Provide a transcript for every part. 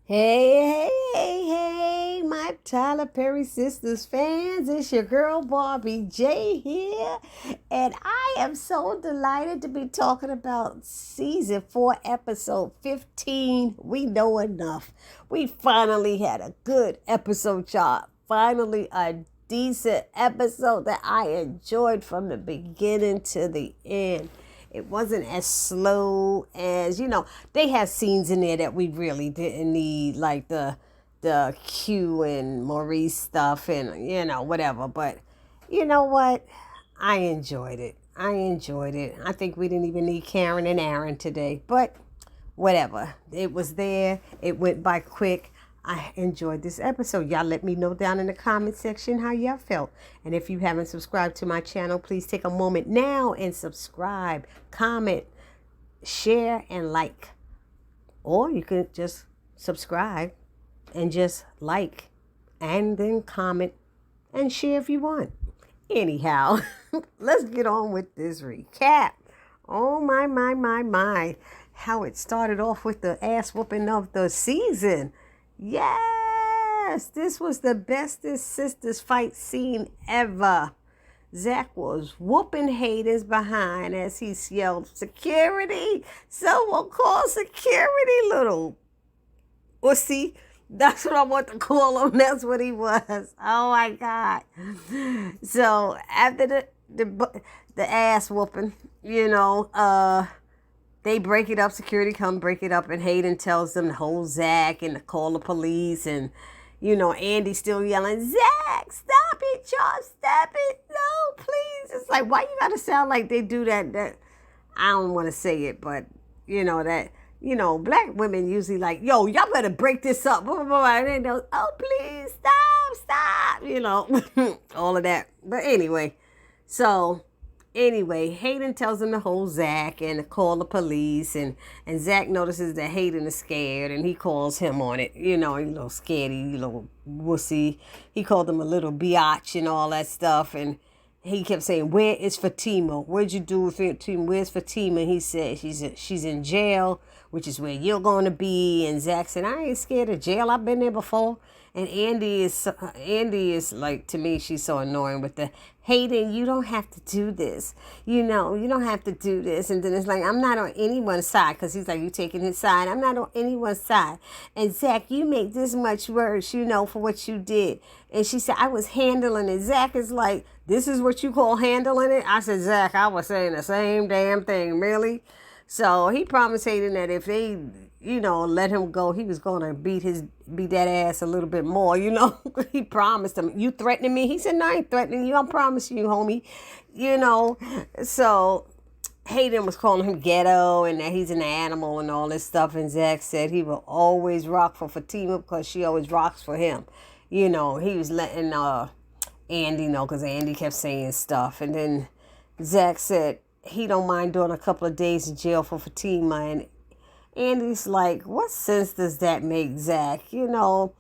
Hey, my Tyler Perry Sisters fans. It's your girl Barbie J here. And I am so delighted to be talking about season 4, episode 15. We know enough. We finally had a good episode, y'all. Finally, a decent episode that I enjoyed from the beginning to the end. It wasn't as slow as, they have scenes in there that we really didn't need, like the Q and Maurice stuff and, whatever. But you know what? I enjoyed it. I think we didn't even need Karen and Aaron today. But whatever. It was there. It went by quick. I enjoyed this episode. Y'all let me know down in the comment section how y'all felt. And if you haven't subscribed to my channel, please take a moment now and subscribe, comment, share, and like. Or you can just subscribe and just like and then comment and share if you want. Anyhow, let's get on with this recap. Oh my. How it started off with the ass whooping of the season. Yes, this was the bestest sisters fight scene ever. Zach was whooping Hayden's behind as he yelled, "Security! Someone call security, little wussy." That's what I want to call him. That's what he was. Oh my God. So after the ass whooping, they break it up. Security come break it up, and Hayden tells them to hold Zach and to call the police. And Andy's still yelling, "Zach, stop it, y'all, stop it! No, please!" It's like, why you gotta sound like they do that? That I don't want to say it, but black women usually like, "Yo, y'all better break this up." Blah, blah, blah. And they go, "Oh, please, stop!" All of that. But Anyway, Hayden tells him to hold Zach and to call the police, and Zach notices that Hayden is scared, and he calls him on it. You little scaredy, you little wussy. He called him a little biatch and all that stuff, and he kept saying, "Where is Fatima? What'd you do with Fatima? Where's Fatima?" He said, she's in jail, which is where you're going to be. And Zach said, "I ain't scared of jail. I've been there before." And Andy is like, to me, she's so annoying with the, "Hayden, you don't have to do this. You don't have to do this." And then it's like, I'm not on anyone's side, because he's like, "You taking his side? I'm not on anyone's side. And Zach, you make this much worse, for what you did." And she said, "I was handling it." Zach is like, "This is what you call handling it?" I said, "Zach, I was saying the same damn thing, really?" So he promised Hayden that if they, let him go, he was going to beat that ass a little bit more, He promised him. "You threatening me?" He said, "No, I ain't threatening you. I promise you, homie." So Hayden was calling him ghetto and that he's an animal and all this stuff. And Zach said he will always rock for Fatima because she always rocks for him. He was letting Andy know, because Andy kept saying stuff. And then Zach said he don't mind doing a couple of days in jail for Fatima. And Andy's like, "What sense does that make, Zach?" Then all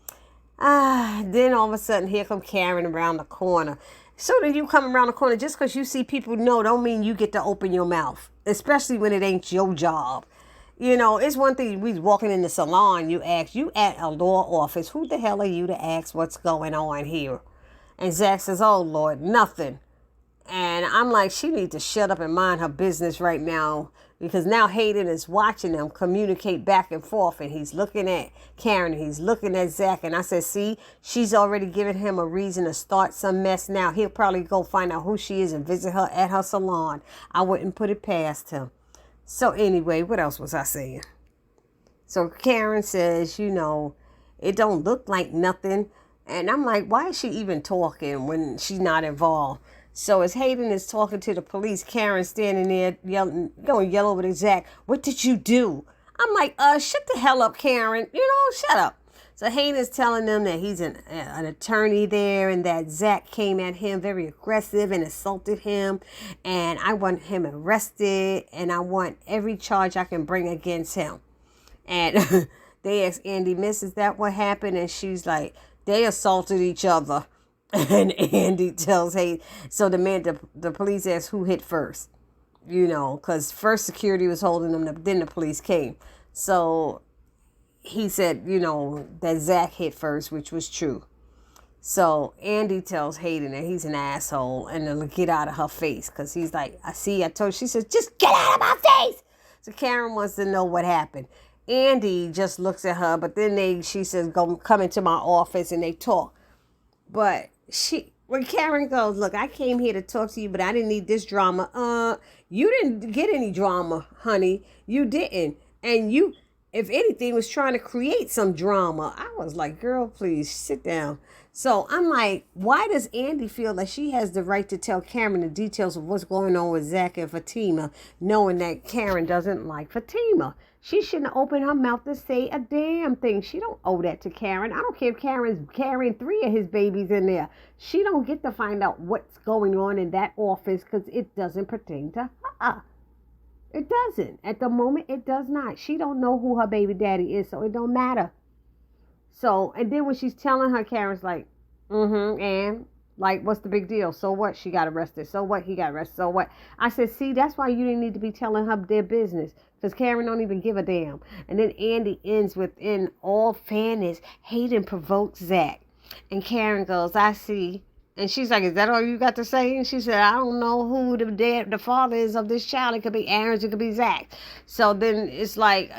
of a sudden, here come Karen around the corner. So then you come around the corner, just because you see people don't mean you get to open your mouth, especially when it ain't your job. It's one thing, we walking in the salon, you at a law office. Who the hell are you to ask what's going on here? And Zach says, "Oh, Lord, nothing." And I'm like, she needs to shut up and mind her business right now, because now Hayden is watching them communicate back and forth, and he's looking at Karen, and he's looking at Zach. And I said, see, she's already given him a reason to start some mess now. He'll probably go find out who she is and visit her at her salon. I wouldn't put it past him. So anyway, what else was I saying? So Karen says, it don't look like nothing. And I'm like, why is she even talking when she's not involved? So as Hayden is talking to the police, Karen's standing there yelling, going yell over to Zach, "What did you do?" I'm like, shut the hell up, Karen. Shut up. So Hayden's telling them that he's an attorney there, and that Zach came at him very aggressive and assaulted him. And I want him arrested, and I want every charge I can bring against him. And they asked Andy, "Miss, is that what happened?" And she's like, "They assaulted each other." And Andy tells, "Hey," so the police asked who hit first, because first security was holding them, then the police came. So he said, that Zach hit first, which was true. So Andy tells Hayden that he's an asshole and to get out of her face because he's like, I told you. She says, just get out of my face. So Karen wants to know what happened. Andy just looks at her, but then she says, come into my office, and they talk. But when Karen goes, look, I came here to talk to you, but I didn't need this drama. You didn't get any drama, honey. You didn't. And you, if anything, was trying to create some drama. I was like, girl, please sit down. So I'm like, why does Andy feel like she has the right to tell Karen the details of what's going on with Zach and Fatima, knowing that Karen doesn't like Fatima? She shouldn't open her mouth to say a damn thing. She don't owe that to Karen. I don't care if Karen's carrying 3 of his babies in there. She don't get to find out what's going on in that office because it doesn't pertain to her. It doesn't. At the moment, it does not. She don't know who her baby daddy is, so it don't matter. So, and then when she's telling her, Karen's like, and like, what's the big deal? So what? She got arrested. So what? He got arrested. So what? I said, see, that's why you didn't need to be telling her their business, because Karen don't even give a damn. And then Andy ends with, in all fairness, Hayden provoked Zach. And Karen goes, I see. And she's like, is that all you got to say? And she said, I don't know who the father is of this child. It could be Aaron's, it could be Zach. So then it's like,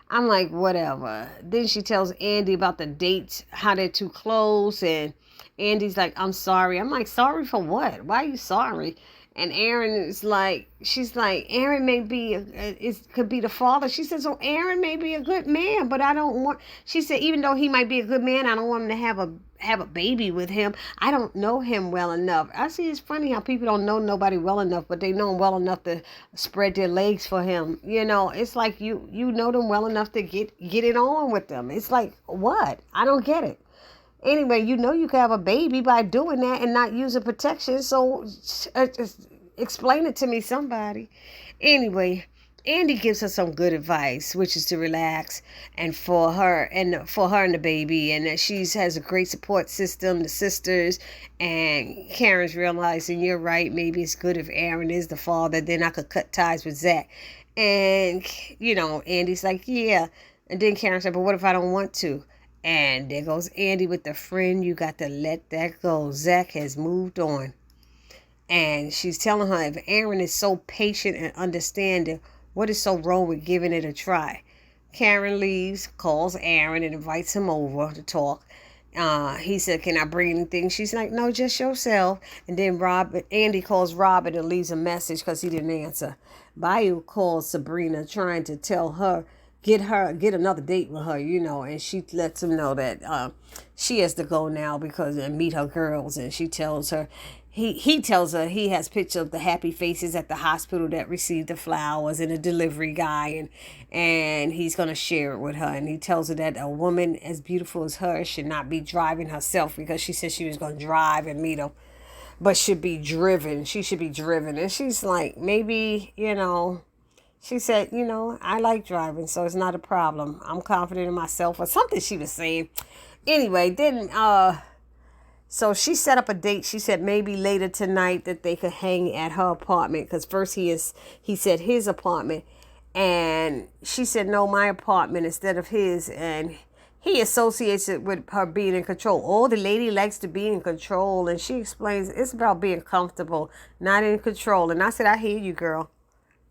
I'm like, whatever. Then she tells Andy about the dates, how they're too close. And Andy's like, I'm sorry. I'm like, sorry for what? Why are you sorry? And Aaron is like, she's like, Aaron may be, it could be the father. She said, so Aaron may be a good man, but I don't want, she said, even though he might be a good man, I don't want him to have a baby with him. I don't know him well enough. I see it's funny how people don't know nobody well enough, but they know him well enough to spread their legs for him. It's like you know them well enough to get it on with them. It's like, what? I don't get it. Anyway, you can have a baby by doing that and not using protection. So just explain it to me, somebody. Anyway, Andy gives her some good advice, which is to relax and for her and the baby, and that she has a great support system, the sisters, and Karen's realizing, you're right, maybe it's good if Aaron is the father, then I could cut ties with Zach. And, Andy's like, yeah. And then Karen said, but what if I don't want to? And there goes Andy with the friend. You got to let that go. Zach has moved on. And she's telling her, if Aaron is so patient and understanding, what is so wrong with giving it a try? Karen leaves, calls Aaron, and invites him over to talk. He said, can I bring anything? She's like, no, just yourself. And then Andy calls Robert and leaves a message because he didn't answer. Bayou calls Sabrina, trying to tell her, get another date with her, and she lets him know that she has to go now and meet her girls. And she tells her, he tells her he has pictures of the happy faces at the hospital that received the flowers and a delivery guy, and he's going to share it with her. And he tells her that a woman as beautiful as her should not be driving herself, because she said she was going to drive and meet him, but should be driven. She should be driven. And she's like, maybe, she said, I like driving, so it's not a problem. I'm confident in myself, or something she was saying. Anyway, then, so she set up a date. She said maybe later tonight that they could hang at her apartment, because first he said his apartment, and she said, no, my apartment instead of his. And he associates it with her being in control. Oh, the lady likes to be in control. And she explains it's about being comfortable, not in control. And I said, I hear you, girl.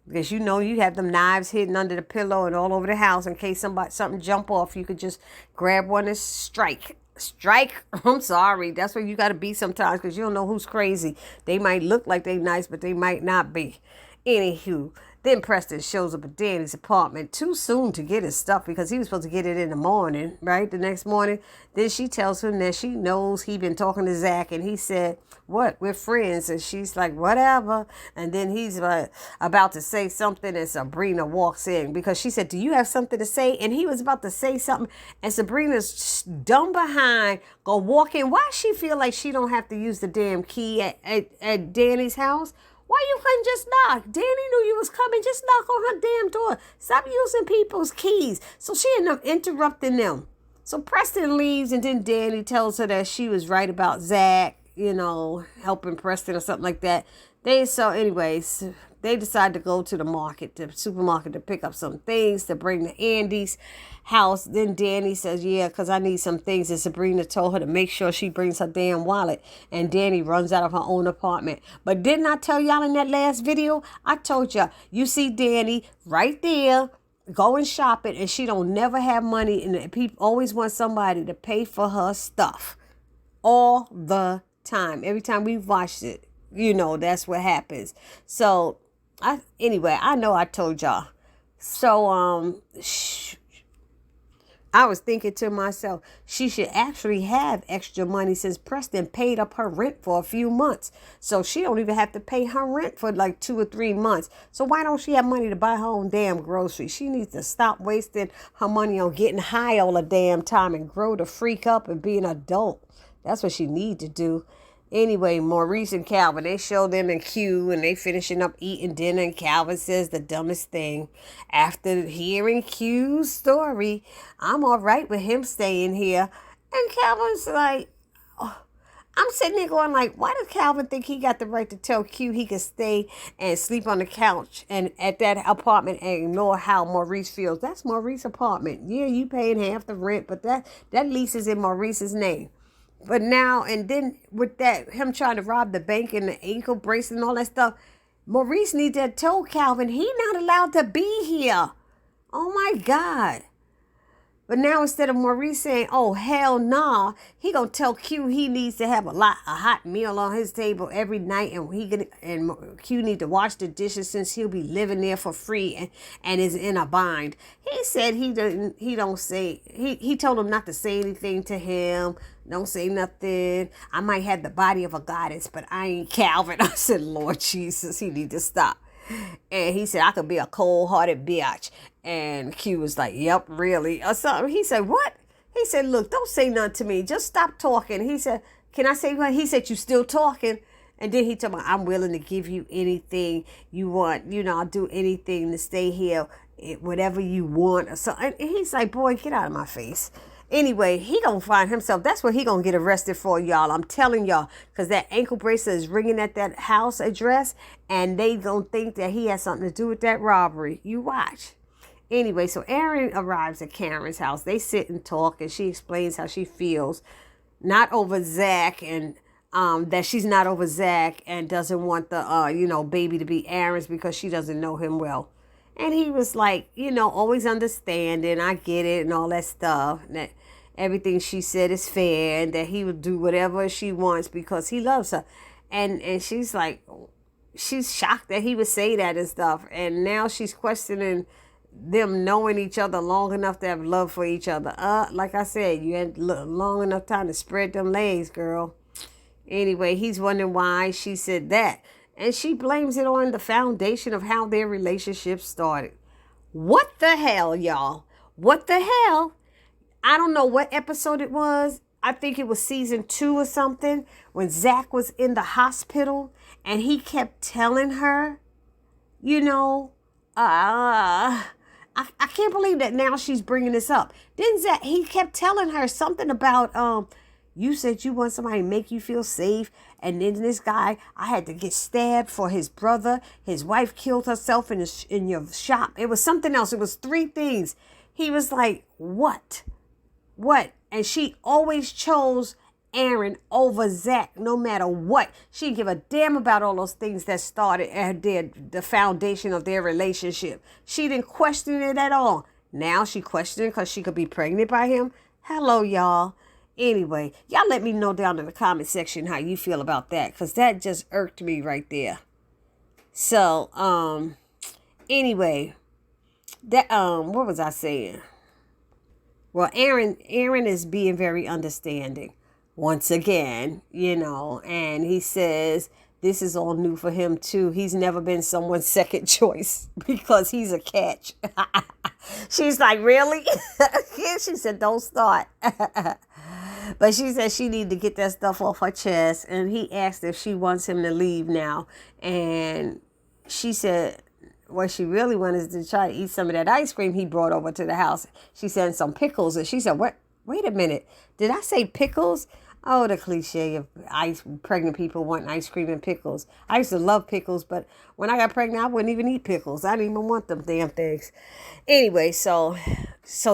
Because you have them knives hidden under the pillow and all over the house in case something jump off. You could just grab one and strike. I'm sorry. That's what you got to be sometimes, because you don't know who's crazy. They might look like they nice, but they might not be. Anywho, then Preston shows up at Danny's apartment too soon to get his stuff, because he was supposed to get it in the morning, right? The next morning. Then she tells him that she knows he been talking to Zach, and he said, what? We're friends. And she's like, whatever. And then he's about to say something, and Sabrina walks in, because she said, do you have something to say? And he was about to say something, and Sabrina's dumb behind go walk in. Why she feel like she don't have to use the damn key at Danny's house? Why you couldn't just knock? Danny knew you was coming. Just knock on her damn door. Stop using people's keys. So she ended up interrupting them. So Preston leaves, and then Danny tells her that she was right about Zach, helping Preston or something like that. Then they decided to go to the supermarket to pick up some things to bring to Andy's house. Then Danny says, yeah, because I need some things. And Sabrina told her to make sure she brings her damn wallet. And Danny runs out of her own apartment. But didn't I tell y'all in that last video? I told y'all, you see Danny right there going shopping, and she don't never have money, and people always want somebody to pay for her stuff all the time. Every time we watched it, that's what happens. So I know I told y'all. So I was thinking to myself, she should actually have extra money since Preston paid up her rent for a few months. So she don't even have to pay her rent for like 2 or 3 months. So why don't she have money to buy her own damn groceries? She needs to stop wasting her money on getting high all the damn time and grow the freak up and be an adult. That's what she need to do. Anyway, Maurice and Calvin, they show them in Q and they finishing up eating dinner, and Calvin says the dumbest thing. After hearing Q's story, I'm all right with him staying here. And Calvin's like, oh. I'm sitting there going like, why does Calvin think he got the right to tell Q he could stay and sleep on the couch and at that apartment and ignore how Maurice feels? That's Maurice's apartment. Yeah, you paying half the rent, but that lease is in Maurice's name. But now, and then with that, him trying to rob the bank and the ankle bracelet and all that stuff, Maurice needs to have told Calvin he not allowed to be here. Oh my God. But now instead of Maurice saying, oh, hell nah, he gonna tell Q he needs to have a hot meal on his table every night, and Q need to wash the dishes since he'll be living there for free and is in a bind. He said he told him not to say anything to him. Don't say nothing. I might have the body of a goddess, but I ain't Calvin. I said, Lord Jesus, he need to stop. And he said, I could be a cold-hearted bitch. And Q was like, yep, really? Or something. He said, what? He said, look, don't say nothing to me. Just stop talking. He said, can I say what? He said, you still talking? And then he told me, I'm willing to give you anything you want. I'll do anything to stay here, whatever you want. Or something. And he's like, boy, get out of my face. Anyway, he gonna find himself. That's what he gonna get arrested for, y'all. I'm telling y'all, because that ankle bracelet is ringing at that house address, and they gonna think that he has something to do with that robbery. You watch. Anyway, so Aaron arrives at Karen's house. They sit and talk, and she explains how she feels, not over Zach, and that she's not over Zach, and doesn't want the baby to be Aaron's because she doesn't know him well. And he was like, always understanding. I get it and all that stuff. And that everything she said is fair and that he would do whatever she wants because he loves her. And she's like, she's shocked that he would say that and stuff. And now she's questioning them knowing each other long enough to have love for each other. Like I said, you had long enough time to spread them legs, girl. Anyway, he's wondering why she said that. And she blames it on the foundation of how their relationship started. What the hell, y'all? What the hell? I don't know what episode it was. I think it was season 2 or something when Zach was in the hospital and he kept telling her, I can't believe that now she's bringing this up. Then Zach, he kept telling her something about, you said you want somebody to make you feel safe. And then this guy, I had to get stabbed for his brother. His wife killed herself in your shop. It was something else. It was 3 things. He was like, what? What? And she always chose Aaron over Zach, no matter what. She didn't give a damn about all those things that started at the foundation of their relationship. She didn't question it at all. Now she questioned because she could be pregnant by him. Hello, y'all. Anyway, y'all let me know down in the comment section how you feel about that, because that just irked me right there. So, anyway, that what was I saying? Well, Aaron is being very understanding once again, and he says this is all new for him too. He's never been someone's second choice because he's a catch. She's like, really? She said, don't start. But she said she needed to get that stuff off her chest. And he asked if she wants him to leave now. And she said what she really wanted is to try to eat some of that ice cream he brought over to the house. She said some pickles. And she said, what? Wait a minute. Did I say pickles? Oh, the cliche of pregnant people wanting ice cream and pickles. I used to love pickles, but when I got pregnant, I wouldn't even eat pickles. I didn't even want them damn things. Anyway, so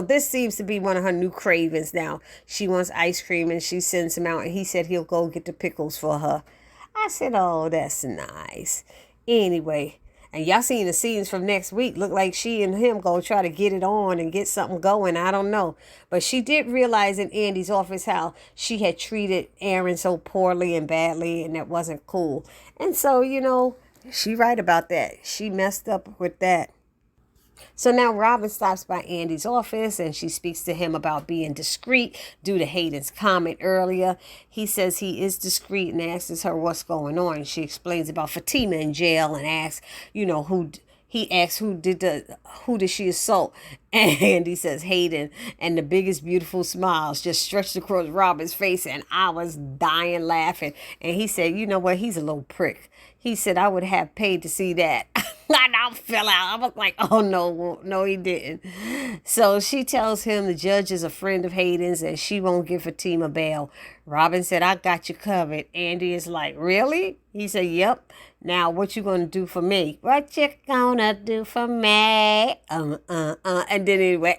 this seems to be one of her new cravings now. She wants ice cream and she sends him out and he said he'll go get the pickles for her. I said, oh, that's nice. Anyway, and y'all seen the scenes from next week. Look like she and him gonna try to get it on and get something going. I don't know. But she did realize in Andy's office how she had treated Aaron so poorly and badly, and that wasn't cool. And so, she right about that. She messed up with that. So now Robin stops by Andy's office and she speaks to him about being discreet due to Hayden's comment earlier. He says he is discreet and asks her what's going on. She explains about Fatima in jail and asks, who did she assault? And he says Hayden, and the biggest beautiful smiles just stretched across Robin's face, and I was dying laughing. And he said, you know what, he's a little prick. He said, I would have paid to see that. And I fell out. I was like, oh, no, he didn't. So she tells him the judge is a friend of Hayden's and she won't give Fatima bail. Robin said, I got you covered. Andy is like, really? He said, yep. Now, what you gonna do for me? What you gonna do for me? And then anyway,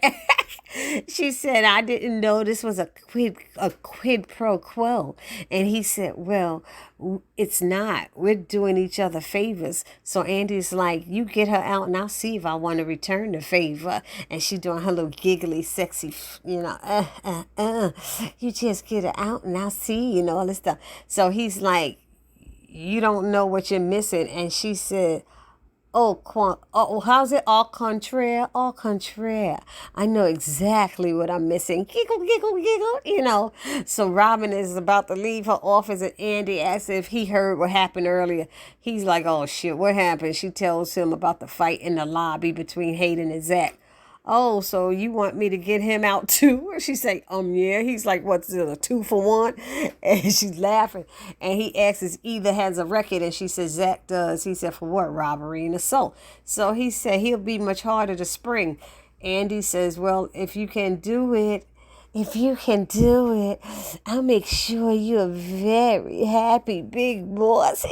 she said, I didn't know this was a quid pro quo. And he said, well, it's not. We're doing each other favors. So Andy's like, you get her out and I'll see if I want to return the favor. And she doing her little giggly, sexy, you just get her out and I'll see, all this stuff. So he's like, you don't know what you're missing. And she said, how's it? Au contraire. I know exactly what I'm missing. Giggle, giggle, giggle, So Robin is about to leave her office and Andy asks if he heard what happened earlier. He's like, oh shit, what happened? She tells him about the fight in the lobby between Hayden and Zach. Oh, so you want me to get him out too? She say, yeah. He's like, what's it, a 2-for-1? And she's laughing. And he asks, either has a record. And she says, Zach does. He said, for what? Robbery and assault. So he said he'll be much harder to spring. Andy says, well, if you can do it, I'll make sure you're very happy, big boss.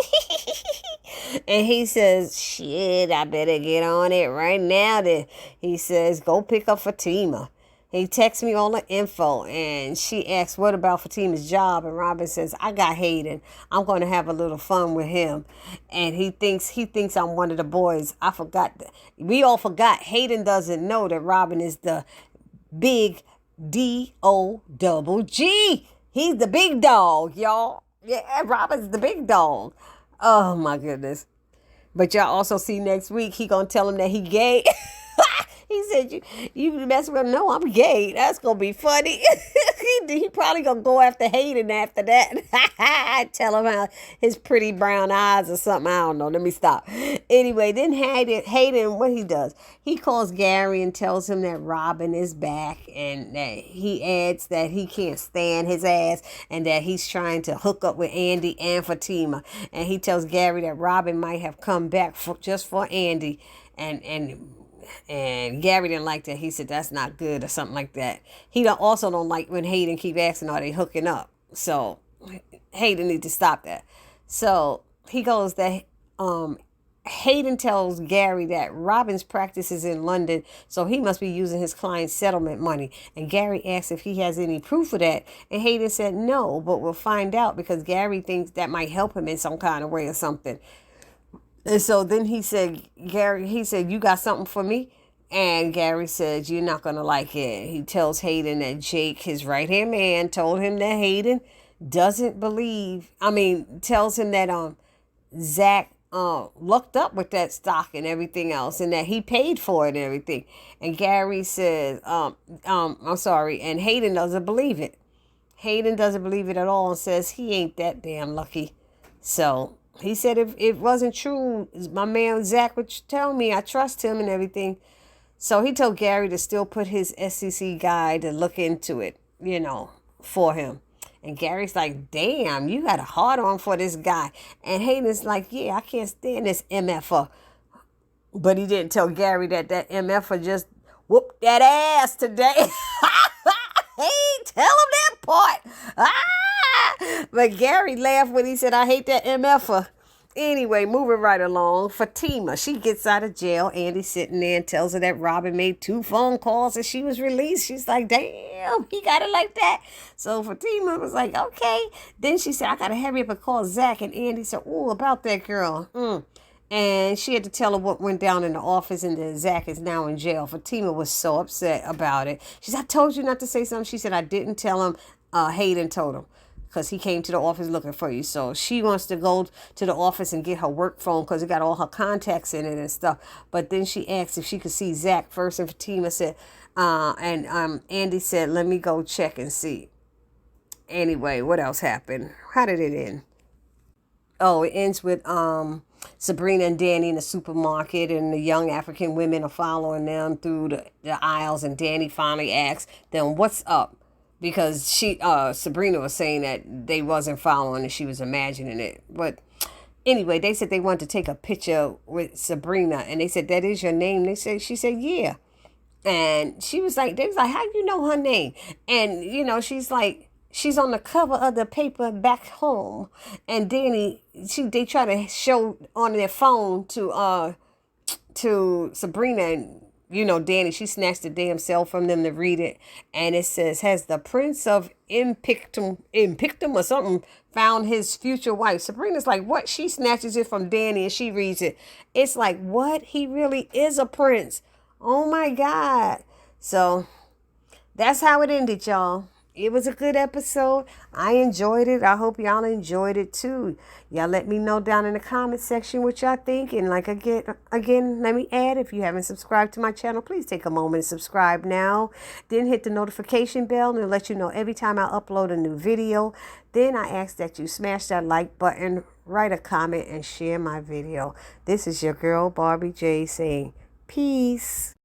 And he says, shit, I better get on it right now then. He says, go pick up Fatima. He texts me all the info and she asks, what about Fatima's job? And Robin says, I got Hayden. I'm going to have a little fun with him. And he thinks I'm one of the boys. I forgot. We all forgot. Hayden doesn't know that Robin is the big D-O-double-G. He's the big dog, y'all. Yeah, Robin's the big dog. Oh, my goodness. But y'all also see next week, he going to tell him that he gay. He said, you mess with him. No, I'm gay. That's going to be funny. He probably going to go after Hayden after that. Tell him how his pretty brown eyes or something. I don't know. Let me stop. Anyway, then Hayden, what he does, he calls Gary and tells him that Robin is back and that he adds that he can't stand his ass and that he's trying to hook up with Andy and Fatima. And he tells Gary that Robin might have come back just for Andy and Gary didn't like that. He said, that's not good or something like that. He also don't like when Hayden keep asking, are they hooking up? So Hayden need to stop that. So he goes that Hayden tells Gary that Robin's practice is in London, so he must be using his client's settlement money. And Gary asks if he has any proof of that. And Hayden said no, but we'll find out because Gary thinks that might help him in some kind of way or something. And so then he said, you got something for me? And Gary says, you're not going to like it. He tells Hayden that Jake, his right-hand man, told him that Hayden tells him that Zach looked up with that stock and everything else and that he paid for it and everything. And Gary says, I'm sorry. And Hayden doesn't believe it. Hayden doesn't believe it at all and says he ain't that damn lucky. So he said if it wasn't true, my man Zach would tell me. I trust him and everything. So he told Gary to still put his SEC guy to look into it, for him. And Gary's like, damn, you got a hard on for this guy. And Hayden's like, yeah, I can't stand this MFer. But he didn't tell Gary that MFer just whooped that ass today. Hey, tell him that part. But Gary laughed when he said, I hate that MFer. Anyway, moving right along, Fatima, she gets out of jail. Andy's sitting there and tells her that Robin made 2 phone calls and she was released. She's like, damn, he got it like that. So Fatima was like, okay. Then she said, I got to hurry up and call Zach. And Andy said, oh, about that girl. And she had to tell her what went down in the office and that Zach is now in jail. Fatima was so upset about it. She said, I told you not to say something. She said, I didn't tell him. Hayden told him. Because he came to the office looking for you. So she wants to go to the office and get her work phone because it got all her contacts in it and stuff. But then she asked if she could see Zach first. And Fatima said, Andy said, let me go check and see. Anyway, what else happened? How did it end? Oh, it ends with Sabrina and Danny in the supermarket, and the young African women are following them through the aisles. And Danny finally asks them, what's up? Because Sabrina was saying that they wasn't following and she was imagining it. But anyway, they said they wanted to take a picture with Sabrina, and they said, that is your name? She said, yeah. And they was like, how do you know her name? And, she's like, she's on the cover of the paper back home. And Danny, they try to show on their phone to Sabrina, and Danny, she snatched the damn cell from them to read it. And it says, has the Prince of Impictum or something found his future wife? Sabrina's like, what? She snatches it from Danny and she reads it. It's like, what? He really is a prince. Oh my God. So that's how it ended, y'all. It was a good episode. I enjoyed it. I hope y'all enjoyed it too. Y'all let me know down in the comment section what y'all think. And like again, let me add, if you haven't subscribed to my channel, please take a moment and subscribe now. Then hit the notification bell and it'll let you know every time I upload a new video. Then I ask that you smash that like button, write a comment, and share my video. This is your girl, Barbie J, saying peace.